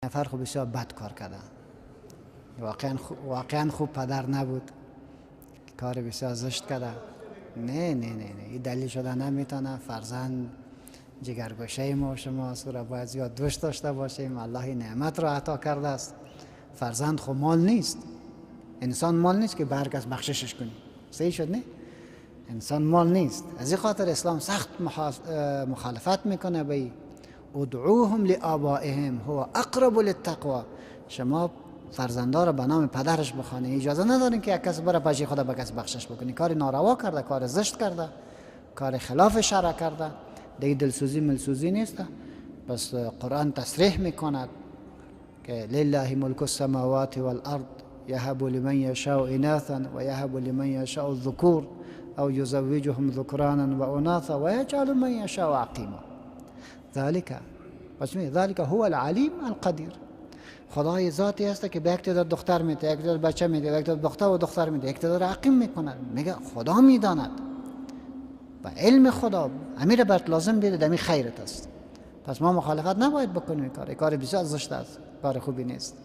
نفر خوب بسیار بد کار کرده، واقعا خوب پدر نبود، کار بسیار زشت کرده. نه این دلیل شده نمیتونه. فرزند جگرگوشه ما شماست، را باید زیاد دوست داشته باشیم. الله نعمت را عطا کرده است. فرزند خب مال نیست، انسان مال نیست که برگز بخششش کنی. صحیح شد نه؟ انسان مال نیست. از این خاطر اسلام سخت مخالفت میکنه به ادعوهم لآبائهم هو اقرب للتقوى. شما فرزندا را به نام پدرش بخوانی. اجازه ندارین که یک کس بره پیش خدا به کس بخشش بکنی. کار ناروا کرده، کار زشت کرده، کار خلاف شرع کرده. دیگه دلسوزی ملسوزی نیست. بس قرآن تصریح میکند که لله ملک السماوات والارض یهب لمن یشاء اناثا و یهب لمن یشاء الذکور او یزوجهم ذکرانا و اناثا و یجعل من یشاء عقیما. ذالک هو العلیم القدیر. خدای ذاتی است که به یک تعداد دختر میده، یک تعداد بچه میده، یک تعداد دختر و دختر میده، یک تعداد عقیم میکنه. میگه خدا میداند و علم خدا امیر برات لازم بیده دمی خیرت است. پس ما مخالفت نباید بکنیم. کار بسیار زشت است، کار خوبی نیست.